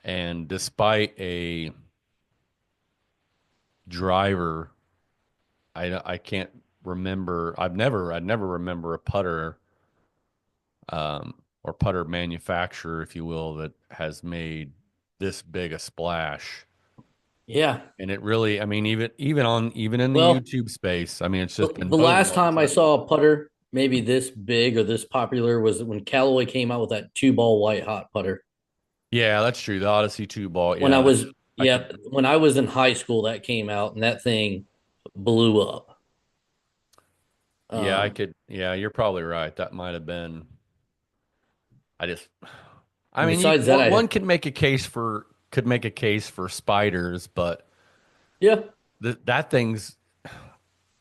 and despite a driver, I can't remember. I'd never remember a putter or putter manufacturer, if you will, that has made this big a splash. Yeah. And it really, I mean, even in the Well, YouTube space, I mean, it's just been the boom last all of a time I sudden. saw a putter maybe this big or this popular was when Callaway came out with that two ball white hot putter. Yeah, that's true. The Odyssey two ball. When I Yeah, was I could. yeah, when I was in high school, that came out and that thing blew up. Yeah, I Um, could. Yeah, you're probably right. That might have been. I just. I and mean, besides that, one could make a case for spiders, but yeah, that thing's.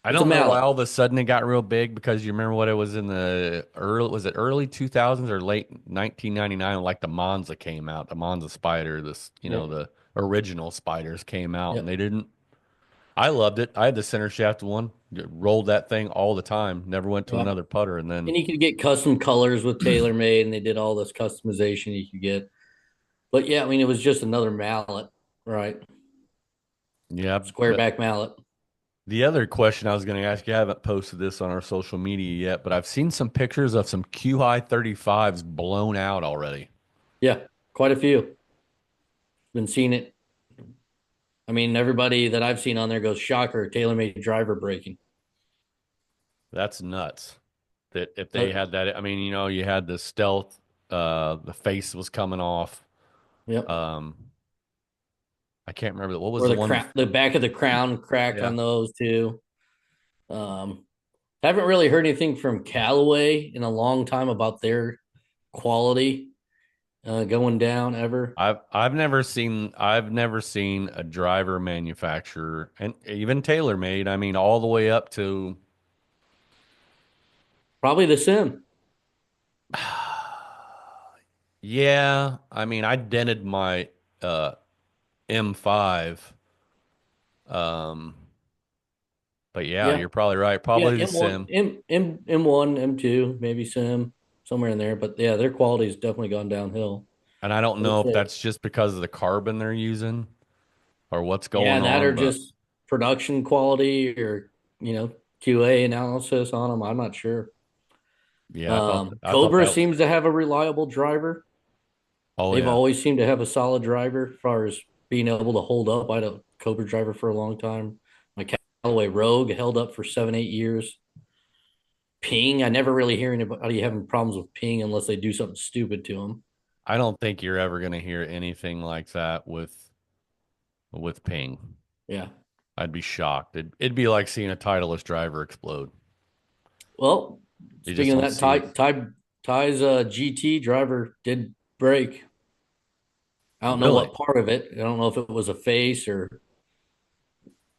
I it's a don't know why mallet. all of a sudden it got real big because you remember what it was in the early was it early 2000s or late 1999 like the Monza came out, the Monza Spider, this Yep, the original spiders came out and yep, they didn't. I loved it. I had the center shaft one, rolled that thing all the time, never went to yeah. another putter, and then And you could get custom colors with TaylorMade, and they did all this customization you could get. But yeah, I mean, it was just another mallet, right? yeah. Square But back mallet. the other question I was going to ask you, I haven't posted this on our social media yet, but I've seen some pictures of some QI 35s blown out already. Yeah, quite a few. Been seeing it. I mean, everybody that I've seen on there goes shocker, TaylorMade driver braking. That's nuts. That if they But had that, I mean, you had the stealth, the face was coming off. yep. Um, I can't remember what was Or the the one. crown, the back of the crown cracked Yeah, on those too. Um, haven't really heard anything from Callaway in a long time about their quality going down ever. I've never seen a driver manufacturer and even TaylorMade. I mean, all the way up to Probably the sim. yeah. I mean, I dented my uh M5. Um, but yeah, Yeah, you're probably right. yeah. Probably the M1, sim. M1, M2, maybe sim somewhere in there. But yeah, their quality's definitely gone downhill. And I don't I would know if say. that's just because of the carbon they're using or what's Yeah, going that or on, but just production quality or QA analysis on them. I'm not sure. yeah, I thought Cobra that was. seems to have a reliable driver. Oh They've yeah, always seemed to have a solid driver as far as being able to hold up. I had a Cobra driver for a long time. My Callaway Rogue held up for 7, 8 years. Ping, I never really hear anybody having problems with ping unless they do something stupid to them. I don't think you're ever going to hear anything like that with Ping. Yeah. I'd be shocked. It'd be like seeing a Titleist driver explode. Well, You just speaking of don't that, see it. Ty's GT driver did break. I don't know Really? what part of it. I don't know if it was a face or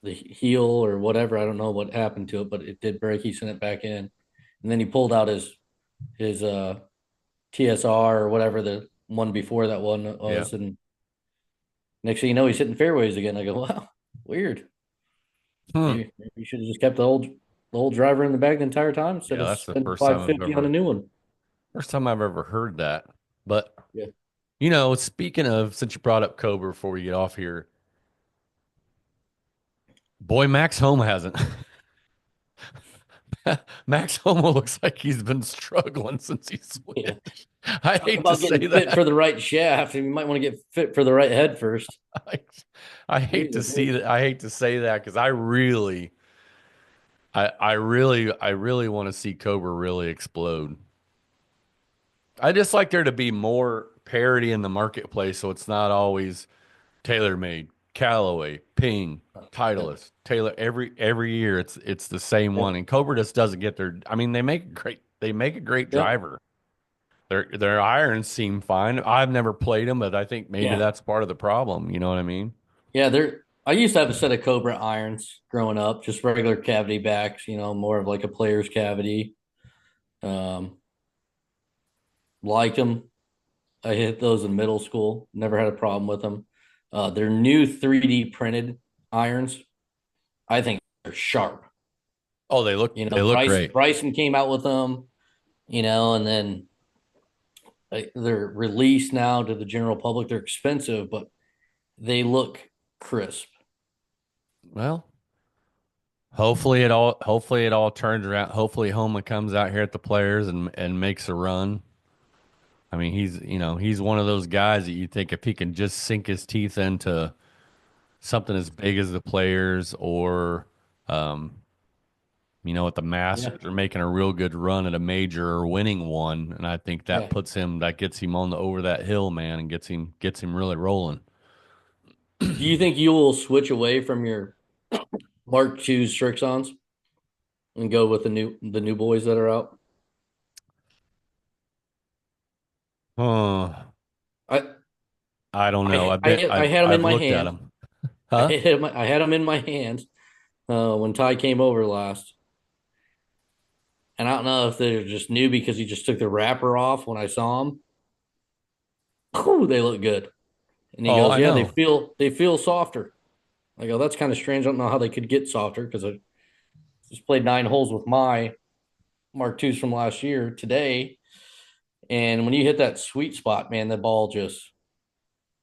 the heel or whatever. I don't know what happened to it, but it did break. He sent it back in, and then he pulled out his TSR or whatever one before that one Yeah. was, and next thing you know, he's hitting fairways again. I go, wow, weird. Hmm. Maybe you should have just kept the old driver in the bag the entire time instead Yeah, of that's the spending first time five I've fifty on a ever new one. first time I've ever heard that. But Yeah, speaking of, since you brought up Cobra before we get off here, boy, Max Homa hasn't. Max Homa looks like he's been struggling since he yeah. switched. I Talk hate to about say getting fit for that. the right shaft. You might want to get fit for the right head first. I, I hate to Jesus. see that. I hate to say that because I really want to see Cobra really explode. I just like there to be more parity in the marketplace, so it's not always TaylorMade, Callaway, Ping, Yep. Titleist, Taylor. Every year it's the same Yep. one, and Cobra just doesn't get their. I mean, they make a great Yep. driver. Their irons seem fine. I've never played them, but I think maybe Yeah. that's part of the problem. You know what I mean? Yeah. I used to have a set of Cobra irons growing up, just regular cavity backs, more of like a player's cavity. Um, liked them. I hit those in middle school. Never had a problem with them. Their new 3D printed irons, I think they're sharp. Oh, they look You they know, look great. Bryson came out with them, and then they're released now to the general public. They're expensive, but they look crisp. Well, hopefully it all turns around. Hopefully Homa comes out here at the Players and makes a run. I mean, he's one of those guys that you think if he can just sink his teeth into something as big as the Players or um, at the Yeah, Masters or making a real good run at a major or winning one, and I think yeah. that gets him on the over that hill, man, and gets him really rolling. Do you think you will switch away from your Mark II Strixons and go with the new boys that are out? Oh, I I don't know. I had them in I've my looked at hand. him. Huh? I had them in my hand when Ty came over last, and I don't know if they're just new because he just took the wrapper off when I saw them. Oh, they look good. And he Oh, goes, I "Yeah, they know. feel softer." I go, "That's kind of strange. I don't know how they could get softer because I just played 9 holes with my Mark IIs from last year today, and when you hit that sweet spot, man, the ball just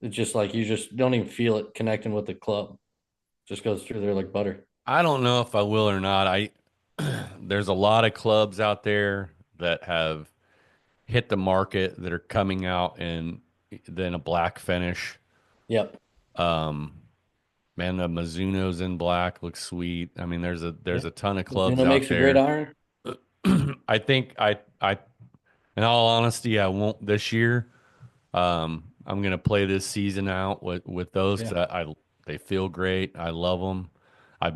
it's just like you just don't even feel it connecting with the club. Just goes through there like butter." I don't know if I will or not. There's a lot of clubs out there that have hit the market that are coming out in then a black finish. Yep. Um, Man, the Mizuno's in black looks sweet. I mean, Yeah. there's a ton of clubs Mizuno out makes a great there. iron. I think in all honesty, I won't this year. I'm gonna play this season out with those Yeah. because they feel great. I love them.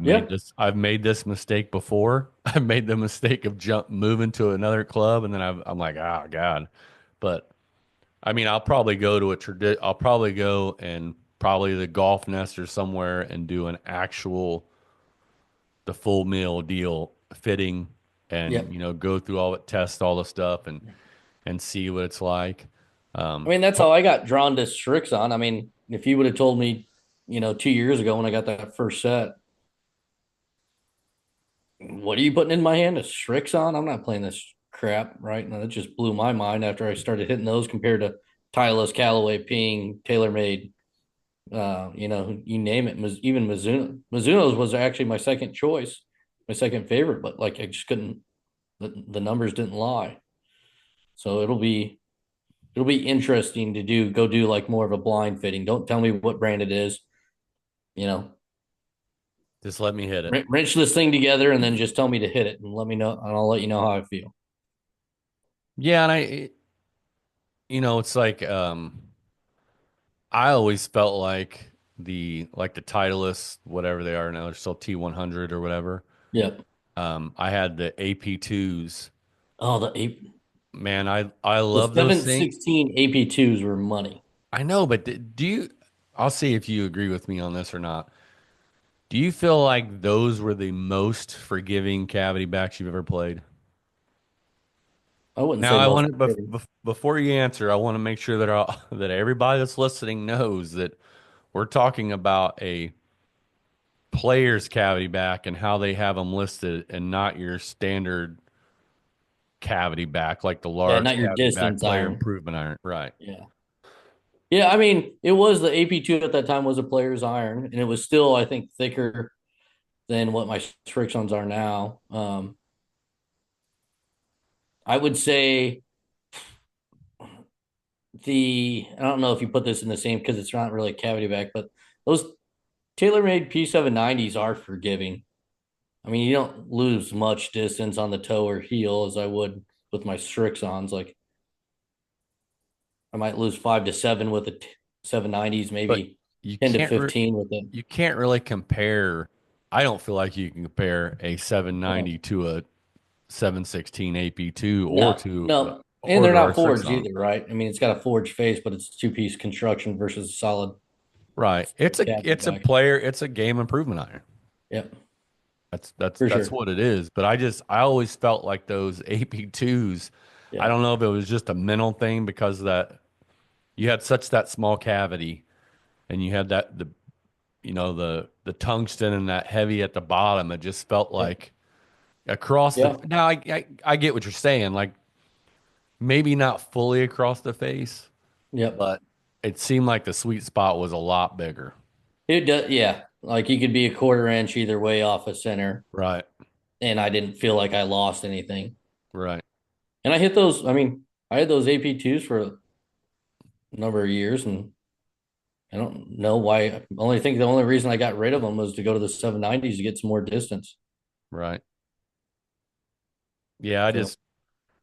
Yeah. I've made this mistake before. I've made the mistake of moving to another club, and then I'm like, oh God. But I mean, I'll probably go and probably the Golf Nest or somewhere and do an actual the full meal deal fitting and Yep. go through all it, test all the stuff and see what it's like. I mean, that's how I got drawn to Strixon. I mean, if you would have told me, 2 years ago when I got that first set, what are you putting in my hand? A Strixon? I'm not playing this crap, right? And it just blew my mind after I started hitting those compared to Titleist, Callaway, Ping, TaylorMade, you name it. Even Mizuno. Mizuno's was actually my second choice, my second favorite, but like I just couldn't. The numbers didn't lie. So it'll be interesting to go do like more of a blind fitting. Don't tell me what brand it is. You know, Just let me hit it. wrench this thing together and then just tell me to hit it and let me know, and I'll let you know how I feel. Yeah, and it's like I always felt like the Titleist, whatever they are now, they're still T100 or whatever. Yep. I had the AP2s. Oh, the eight, Man, I the love those things. 716 AP2s were money. I know, but do you? I'll see if you agree with me on this or not. Do you feel like those were the most forgiving cavity backs you've ever played? I wouldn't Now say I most want to British. before you answer, I want to make sure that that everybody that's listening knows that we're talking about a player's cavity back and how they have them listed, and not your standard cavity back like the Yeah, large not your cavity back distance player iron. improvement iron. Right. Yeah. Yeah, I mean, it was the AP2 at that time was a player's iron, and it was still, I think, thicker than what my Strixons are now. I would say I don't know if you put this in the same because it's not really a cavity back, but those TaylorMade P790s are forgiving. I mean, you don't lose much distance on the toe or heel as I would with my Strixons. Like I might lose 5 to 7 with the 790s, But maybe you 10 to can't 15 with it. you can't really compare. I don't feel like you can compare a No, 790 to a 716 AP2 no, no. And or they're to our not forged Srixon. either, right? I mean, it's got a forged face, but it's two-piece construction versus a solid Right. cavity back. It's a game improvement iron. Yep, for That's sure. what it is. But I always felt like those AP2s, I Yeah, don't know if it was just a mental thing because that you had such that small cavity and you had the tungsten and that heavy at the bottom. It just felt yep, like across the yeah, now I get what you're saying, like maybe not fully across the face, yep. but it seemed like the sweet spot was a lot bigger. It does. Yeah, like you could be a quarter inch either way off a center, Right. and I didn't feel like I lost anything. Right. And I hit those. I mean, I had those AP2s for a number of years, and I don't know why. I only think the only reason I got rid of them was to go to the 790s to get some more distance. Right. Yeah, So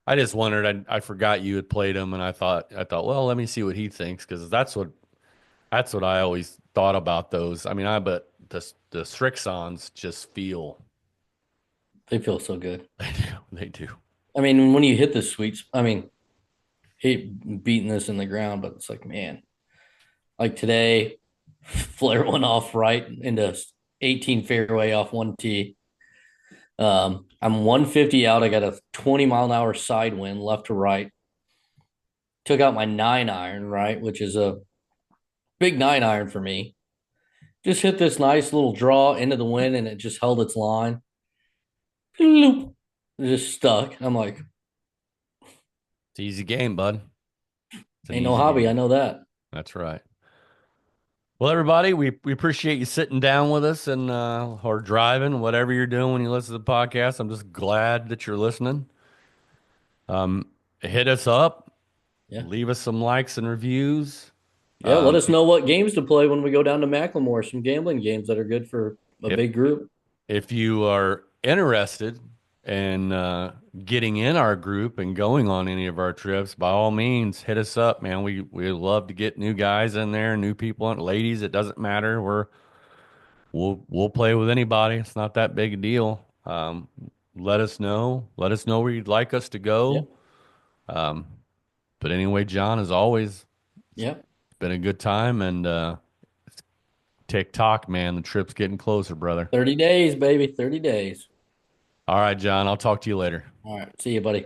I just wondered. I forgot you had played him, and I thought, well, let me see what he thinks because that's what I always thought about those. I mean, I but the Strixons just feel they feel so good. they do. I mean, when you hit the sweets, I mean, hate beating this in the ground, but it's like, man, like today, flare one off right into 18 fairway off one tee. I'm 150 out. I got a 20-mile-an-hour side wind left to right. Took out my 9 iron, right, which is a big 9 iron for me. Just hit this nice little draw into the wind, and it just held its line. Bloop. It just stuck. I'm like, It's an easy game, bud. It's an ain't no easy hobby. I game. know that. That's right. Well, everybody, we appreciate you sitting down with us and or driving, whatever you're doing when you listen to the podcast. I'm just glad that you're listening. Hit us up, Yeah. leave us some likes and reviews. Yeah. Let Um, us know what games to play when we go down to Macklemore. Some gambling games that are good for a if big group. if you are interested in getting in our group and going on any of our trips, by all means, hit us up, man. We love to get new guys in there, new people, and ladies. It doesn't matter. We'll play with anybody. It's not that big a deal. Let us know. Let us know where you'd like us to Yeah. go. But anyway, John, as always, Yeah. it's been a good time and TikTok, man. The trip's getting closer, brother. 30 days, baby. 30 days. All right, John. I'll talk to you later. All right. See you, buddy.